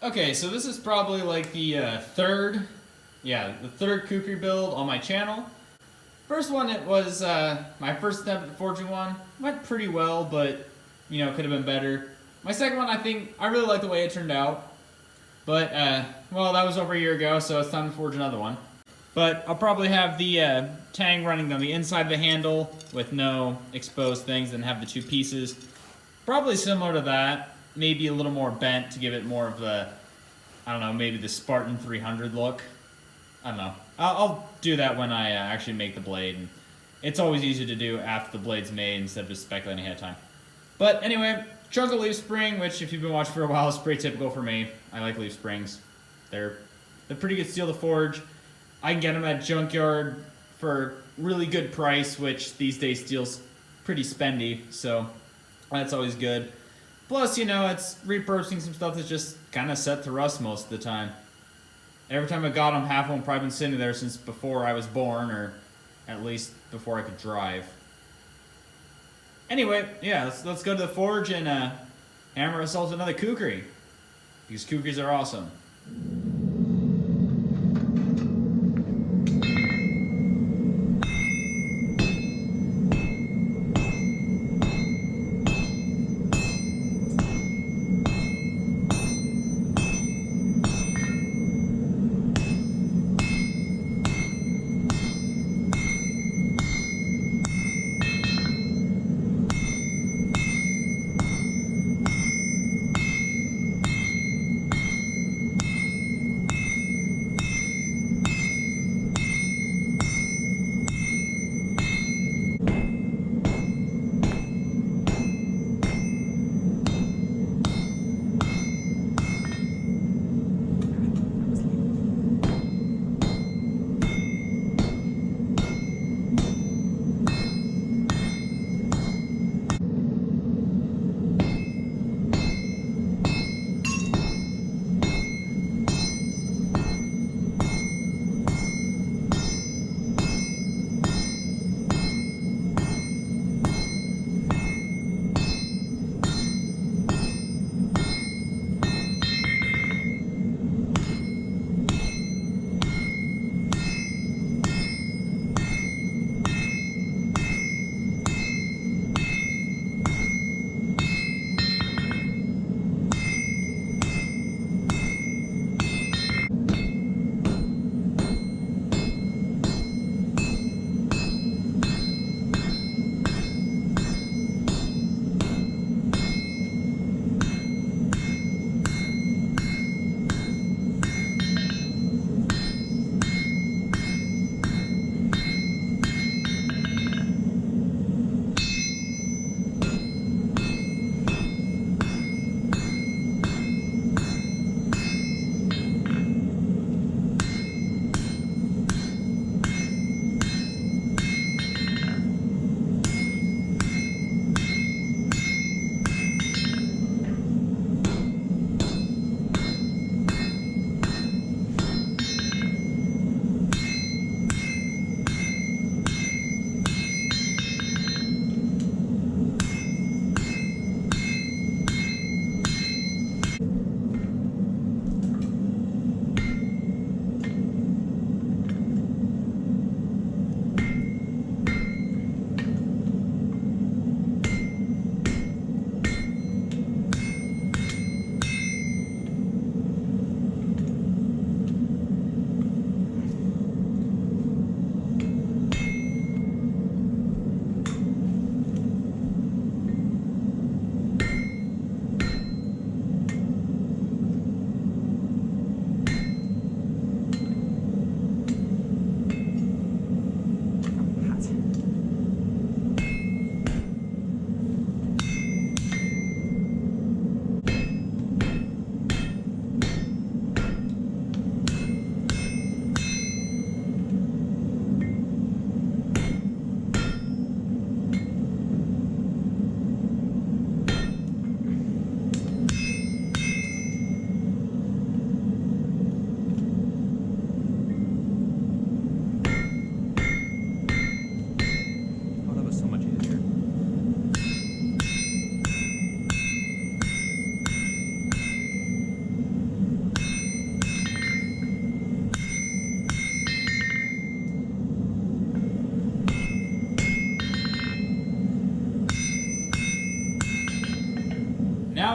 Okay, so this is probably like the third kukri build on my channel. First one, it was my first attempt at forging one. Went pretty well, but could have been better. My second one, I really like the way it turned out. But well, that was over a year ago, so it's time to forge another one. But I'll probably have the tang running on the inside of the handle with no exposed things, and have the two pieces. Probably similar to that. Maybe a little more bent to give it more of the, I don't know, maybe the Spartan 300 look. I don't know. I'll do that when I actually make the blade. And it's always easier to do after the blade's made instead of just speculating ahead of time. But anyway, chunk of leaf spring, which if you've been watching for a while is pretty typical for me. I like leaf springs. They're pretty good steel to forge. I can get them at junkyard for really good price, which these days steel's pretty spendy, so that's always good. Plus, it's repurposing some stuff that's just kind of set to rust most of the time. Every time I got them, half of them probably been sitting there since before I was born, or at least before I could drive. Anyway, yeah, let's go to the forge and hammer ourselves another kukri. Because kukris are awesome.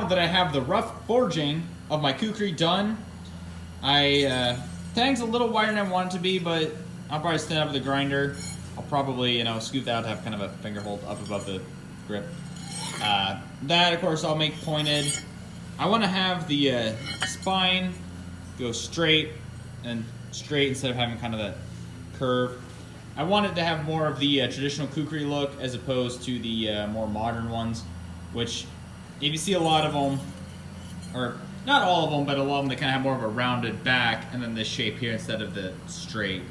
that I have the rough forging of my kukri done, tang's a little wider than I want it to be, but I'll probably stand up with the grinder. I'll probably, scoop that out to have kind of a finger hold up above the grip. That, of course, I'll make pointed. I want to have the spine go straight instead of having kind of that curve. I want it to have more of the traditional kukri look as opposed to the more modern ones, which if you see a lot of them, or not all of them, but a lot of them, they kind of have more of a rounded back and then this shape here instead of the straight.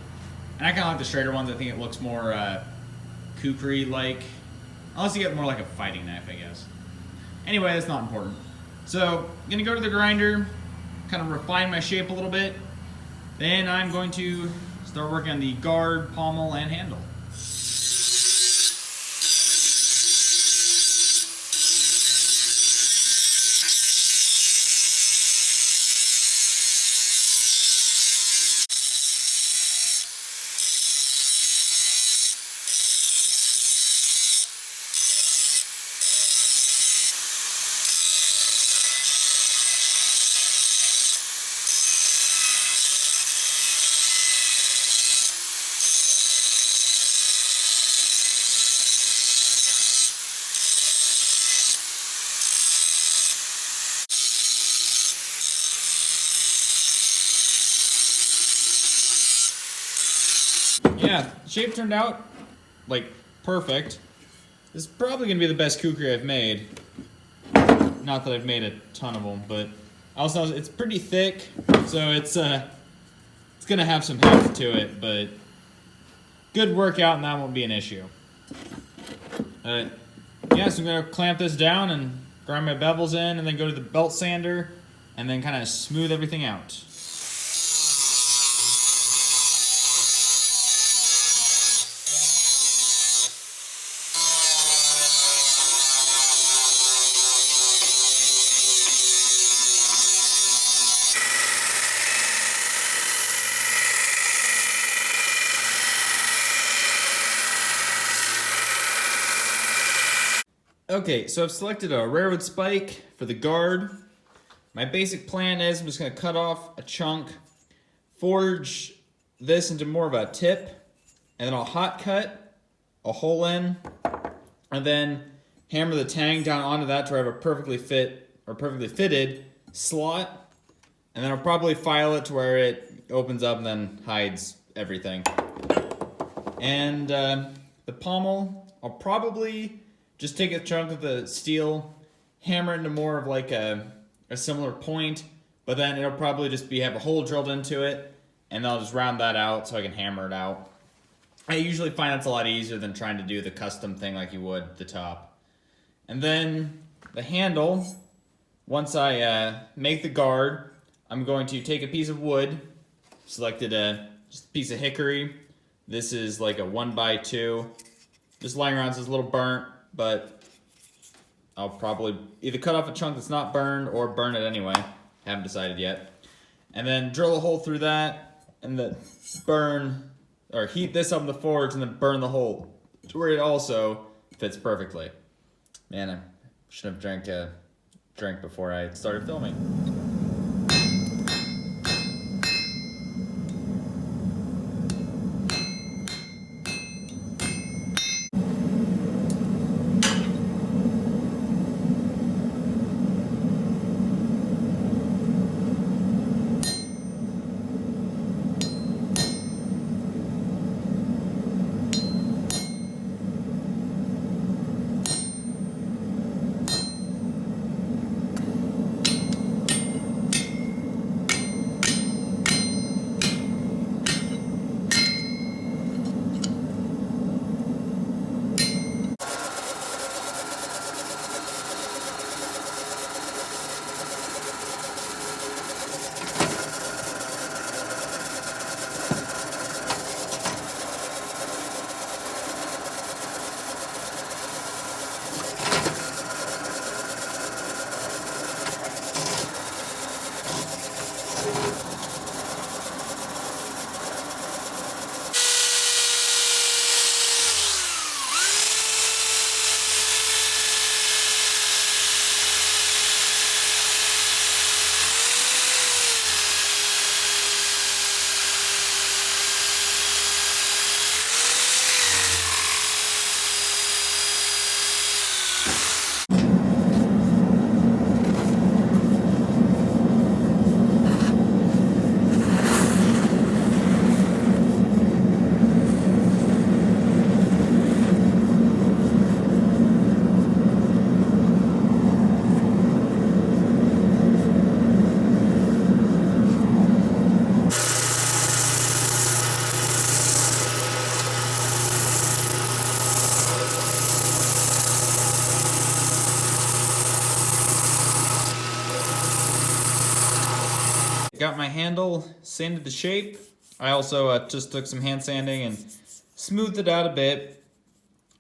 And I kind of like the straighter ones. I think it looks more kukri-like, unless you get more like a fighting knife, I guess. Anyway, that's not important. So I'm gonna go to the grinder, kind of refine my shape a little bit. Then I'm going to start working on the guard, pommel, and handle. Yeah, shape turned out like perfect. This is probably gonna be the best kukri I've made. Not that I've made a ton of them, but also it's pretty thick, so it's gonna have some heft to it, but good workout and that won't be an issue. Yeah, so I'm gonna clamp this down and grind my bevels in, and then go to the belt sander, and then kind of smooth everything out. Okay, so I've selected a rarewood spike for the guard. My basic plan is I'm just going to cut off a chunk, forge this into more of a tip, and then I'll hot cut a hole in, and then hammer the tang down onto that to where I have a perfectly fitted slot, and then I'll probably file it to where it opens up and then hides everything. And the pommel, I'll probably just take a chunk of the steel, hammer it into more of like a similar point, but then it'll probably just have a hole drilled into it, and I'll just round that out so I can hammer it out. I usually find that's a lot easier than trying to do the custom thing like you would the top. And then the handle, once I make the guard, I'm going to take a piece of wood, selected just a piece of hickory. This is like a 1x2, just lying around, so it's a little burnt, but I'll probably either cut off a chunk that's not burned or burn it anyway. Haven't decided yet. And then drill a hole through that, and then heat this up in the forge, and then burn the hole to where it also fits perfectly. Man, I should have drank before I started filming. Got my handle sanded to shape. I also just took some hand sanding and smoothed it out a bit.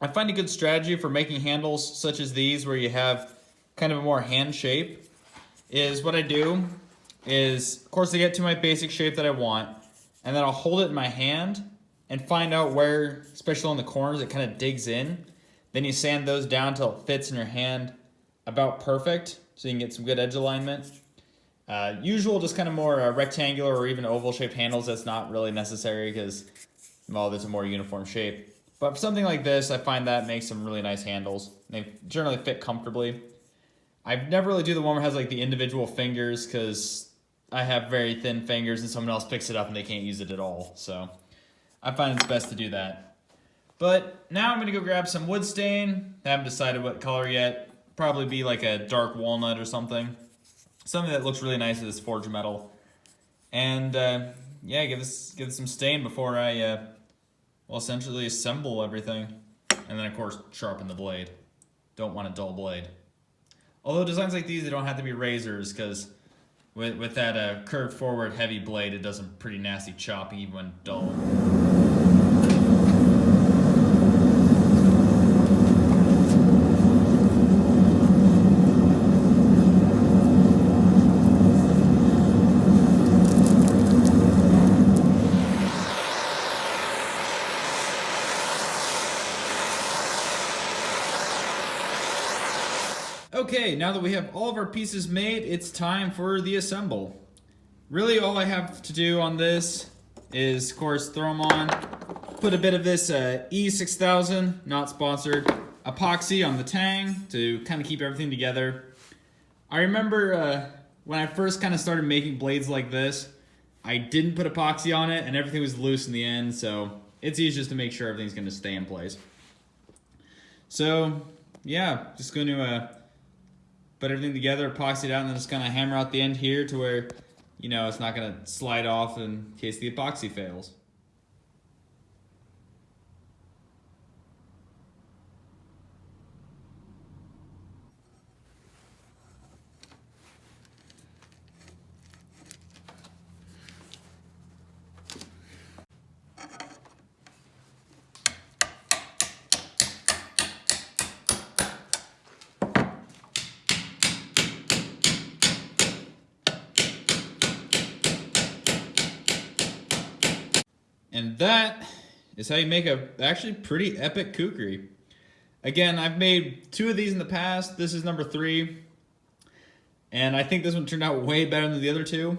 I find a good strategy for making handles such as these where you have kind of a more hand shape is what I do is, of course, I get to my basic shape that I want, and then I'll hold it in my hand and find out where, especially on the corners, it kind of digs in. Then you sand those down until it fits in your hand about perfect, so you can get some good edge alignment. Usual, just kind of more rectangular or even oval-shaped handles, that's not really necessary because, well, there's a more uniform shape. But for something like this, I find that makes some really nice handles. They generally fit comfortably. I never really do the one where it has like the individual fingers because I have very thin fingers and someone else picks it up and they can't use it at all. So I find it's best to do that. But now I'm going to go grab some wood stain. I haven't decided what color yet. Probably be like a dark walnut or something. Something that looks really nice with this forged metal. And yeah, give this some stain before I well, essentially assemble everything. And then of course sharpen the blade. Don't want a dull blade. Although designs like these, they don't have to be razors because with that curved forward heavy blade, it does some pretty nasty chopping even when dull. Okay, now that we have all of our pieces made, it's time for the assemble. Really all I have to do on this is, of course, throw them on, put a bit of this E6000, not sponsored, epoxy on the tang to kind of keep everything together. I remember when I first kind of started making blades like this, I didn't put epoxy on it and everything was loose in the end, so it's easy just to make sure everything's going to stay in place. So, yeah, just going to put everything together, epoxy it out, and then just kind of hammer out the end here to where, you know, it's not going to slide off in case the epoxy fails. And that is how you make a actually pretty epic kukri. Again, I've made 2 of these in the past. This is number 3. And I think this one turned out way better than the other 2.